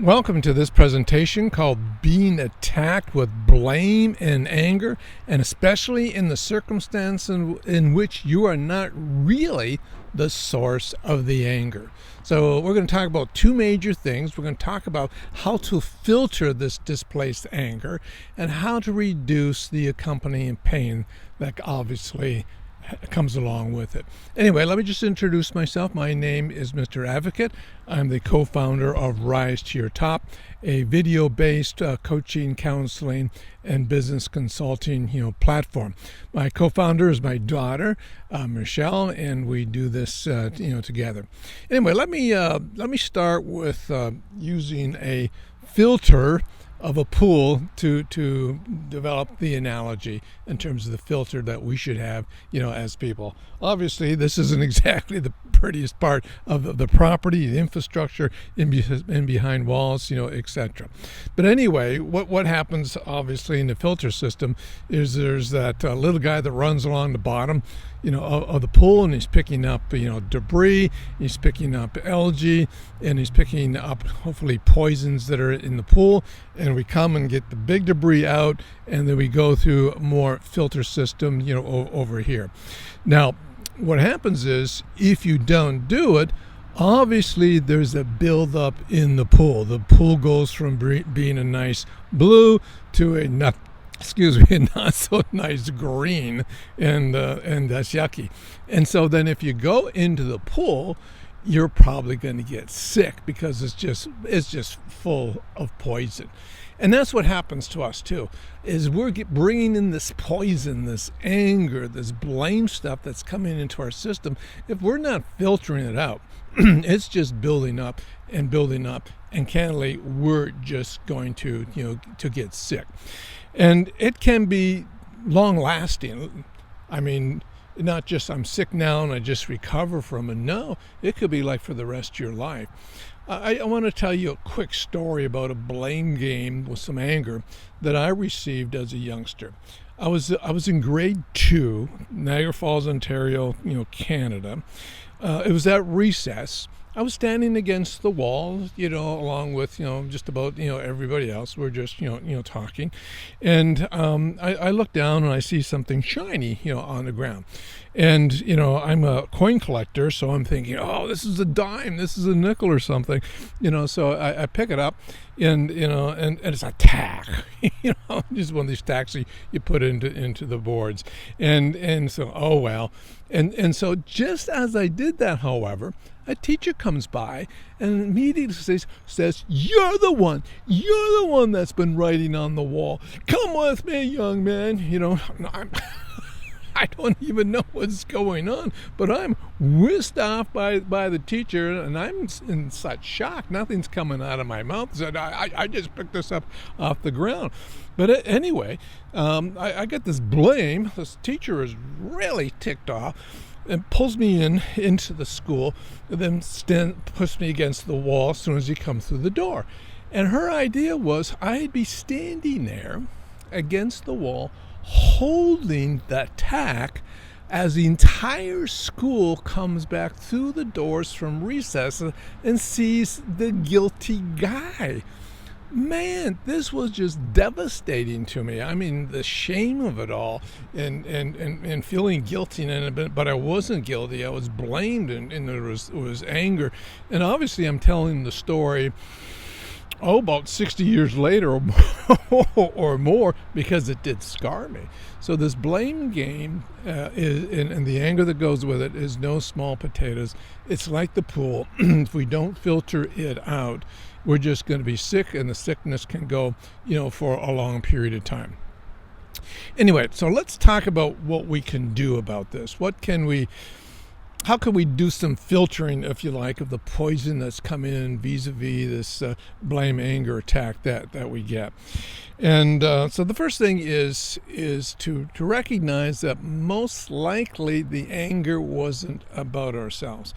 Welcome to this presentation called Being Attacked with Blame and Anger, and especially in the circumstance in which you are not really the source of the anger. So we're going to talk about two major things. We're going to talk about how to filter this displaced anger and how to reduce the accompanying pain that obviously comes along with it. Anyway, let me just introduce myself. My name is Mr. Advocate. I'm the co-founder of RiseToYourTop, a video-based coaching, counseling, and business consulting, platform. My co-founder is my daughter, Michele, and we do this, together. Anyway, let me start with using a filter of a pool to develop the analogy in terms of the filter that we should have, as people. Obviously, this isn't exactly the prettiest part of the property, the infrastructure in behind walls, etc. But anyway, what happens obviously in the filter system is there's that little guy that runs along the bottom, of the pool, and he's picking up, debris, he's picking up algae, and he's picking up hopefully poisons that are in the pool, and we come and get the big debris out, and then we go through more filter system, over here. Now, what happens is if you don't do it, obviously there's a buildup in the pool. The pool goes from being a nice blue to a not so nice green, and that's yucky. And so then if you go into the pool, you're probably going to get sick because it's just full of poison. And that's what happens to us too, is we're bringing in this poison, this anger, this blame stuff that's coming into our system. If we're not filtering it out, it's just building up, and candidly, we're just going to get sick. And it can be long lasting. I mean, not just I'm sick now and I just recover from it. No, it could be like for the rest of your life. I want to tell you a quick story about a blame game with some anger that I received as a youngster. I was in grade 2, Niagara Falls, Ontario, Canada. It was at recess. I was standing against the wall, along with, just about, everybody else. We're just, talking. And I look down and I see something shiny, on the ground. And, I'm a coin collector, so I'm thinking, oh, this is a dime, this is a nickel or something. So I pick it up and it's a tack, just one of these tacks you put into the boards. And so, oh, well. And so just as I did that, however, a teacher comes by and immediately says, you're the one that's been writing on the wall. Come with me, young man. I don't even know what's going on, but I'm whisked off by the teacher, and I'm in such shock. Nothing's coming out of my mouth. I just picked this up off the ground. But anyway, I get this blame. This teacher is really ticked off and pulls me into the school, and then puts me against the wall as soon as he comes through the door. And her idea was I'd be standing there against the wall holding that tack as the entire school comes back through the doors from recess and sees the guilty guy. Man, this was just devastating to me. I mean, the shame of it all, and feeling guilty, but I wasn't guilty. I was blamed, and there was anger. And obviously, I'm telling the story, about 60 years later or more, because it did scar me. So this blame game and the anger that goes with it is no small potatoes. It's like the pool. If we don't filter it out, we're just going to be sick, and the sickness can go, for a long period of time. Anyway, so let's talk about what we can do about this. How can we do some filtering, if you like, of the poison that's come in vis-a-vis this blame anger attack that we get? And so the first thing is to recognize that most likely the anger wasn't about ourselves.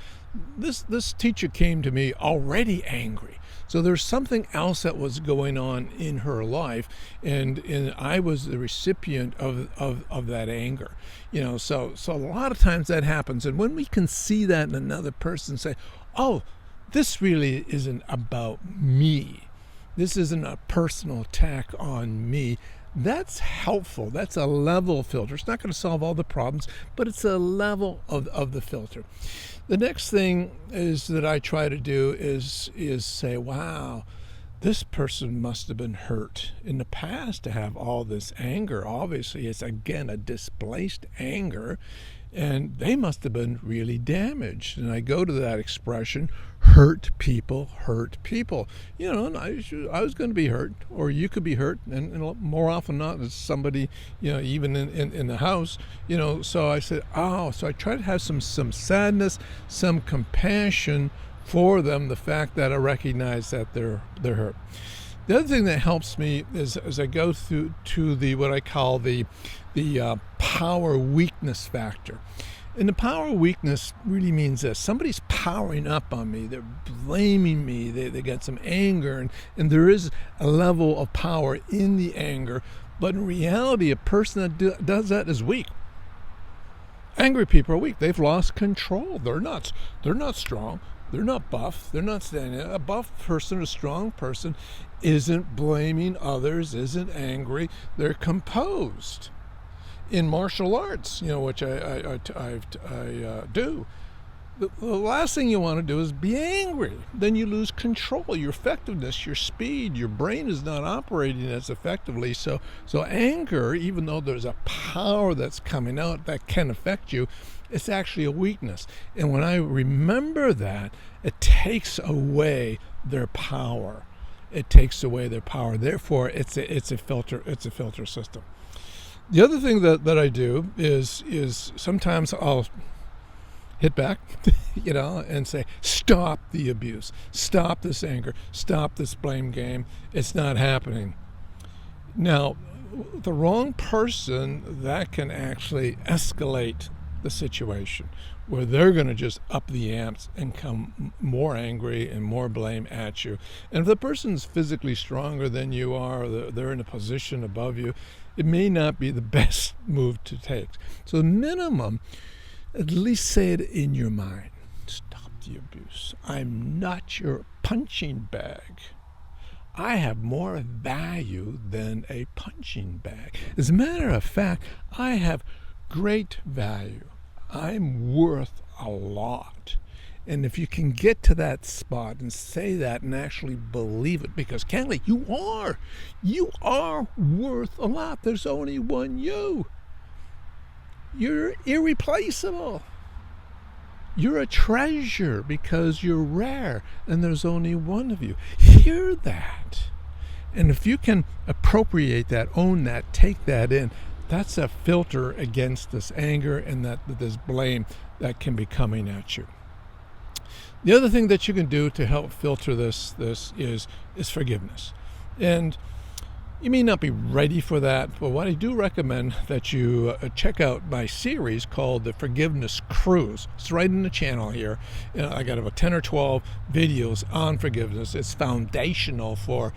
This teacher came to me already angry. So there's something else that was going on in her life, and I was the recipient of that anger. So a lot of times that happens. And when we can see that in another person, say, oh, this really isn't about me. This isn't a personal attack on me. That's helpful. That's a level filter. It's not going to solve all the problems, but it's a level of the filter. The next thing is that I try to do is say, wow, this person must have been hurt in the past to have all this anger. Obviously, it's again a displaced anger, and they must have been really damaged. And I go to that expression, hurt people. You know, and I was going to be hurt, or you could be hurt, and more often than not, it's somebody, you know, even in the house, you know. So I said, oh, so I try to have some sadness, some compassion for them, the fact that I recognize that they're hurt. The other thing that helps me is as I go through to the what I call the power weakness factor. And the power weakness really means this: somebody's powering up on me, they're blaming me, they got some anger, and there is a level of power in the anger, but in reality, a person that does that is weak. Angry people are weak. They've lost control. They're not strong. They're not buff. They're not standing. A buff person, a strong person, isn't blaming others, isn't angry. They're composed. In martial arts, you know, which I do, the last thing you want to do is be angry. Then you lose control, your effectiveness, your speed. Your brain is not operating as effectively. So anger, even though there's a power that's coming out that can affect you, it's actually a weakness. And when I remember that, it takes away their power. It takes away their power. Therefore, it's a filter. It's a filter system. The other thing that I do is sometimes I'll hit back, you know, and say, stop the abuse, stop this anger, stop this blame game. It's not happening. Now, the wrong person, that can actually escalate the situation where they're going to just up the amps and come more angry and more blame at you. And if the person's physically stronger than you are, or they're in a position above you, it may not be the best move to take. So the minimum, at least say it in your mind. Stop the abuse. I'm not your punching bag. I have more value than a punching bag. As a matter of fact, I have great value. I'm worth a lot. And if you can get to that spot and say that and actually believe it, because candidly, you are worth a lot. There's only one you. You're irreplaceable. You're a treasure because you're rare and there's only one of you. Hear that. And if you can appropriate that, own that, take that in, that's a filter against this anger and this blame that can be coming at you. The other thing that you can do to help filter this is forgiveness. And you may not be ready for that, but what I do recommend that you check out my series called The Forgiveness Cruise. It's right in the channel here. You know, I got about 10 or 12 videos on forgiveness. It's foundational for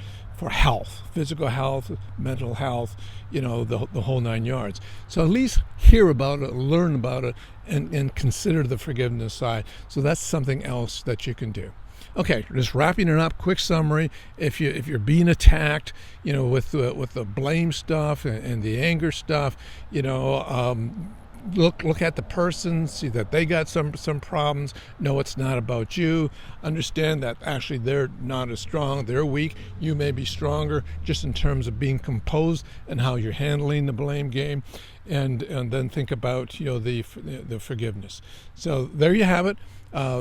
health, physical health, mental health, you know, the whole 9 yards. So at least hear about it, learn about it, and consider the forgiveness side. So that's something else that you can do. Okay, just wrapping it up. Quick summary: if you're being attacked, you know, with the blame stuff and the anger stuff, you know, look at the person, see that they got some problems. No, it's not about you. Understand that actually they're not as strong, they're weak. You may be stronger, just in terms of being composed and how you're handling the blame game, and then think about, you know, the forgiveness. So there you have it.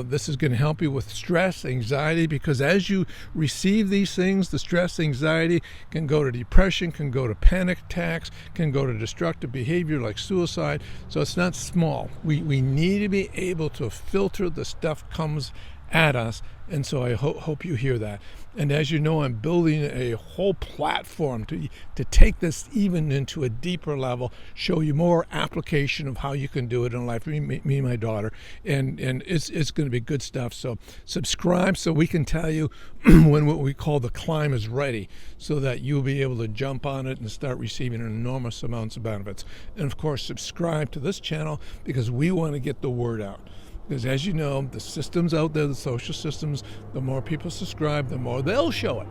This is going to help you with stress, anxiety, because as you receive these things, the stress, anxiety can go to depression, can go to panic attacks, can go to destructive behavior like suicide. So it's not small. We need to be able to filter the stuff comes at us, and so I hope you hear that. And as you know, I'm building a whole platform to take this even into a deeper level, show you more application of how you can do it in life, me and my daughter, and it's going to be good stuff. So subscribe so we can tell you when what we call the climb is ready, so that you'll be able to jump on it and start receiving enormous amounts of benefits. And of course, subscribe to this channel because we want to get the word out. Because as you know, the systems out there, the social systems, the more people subscribe, the more they'll show it.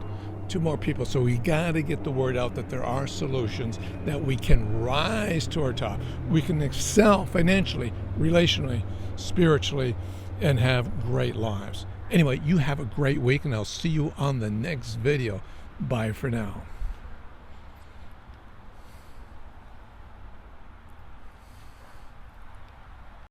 to more people. So we got to get the word out that there are solutions, that we can rise to our top. We can excel financially, relationally, spiritually, and have great lives. Anyway, you have a great week, and I'll see you on the next video. Bye for now.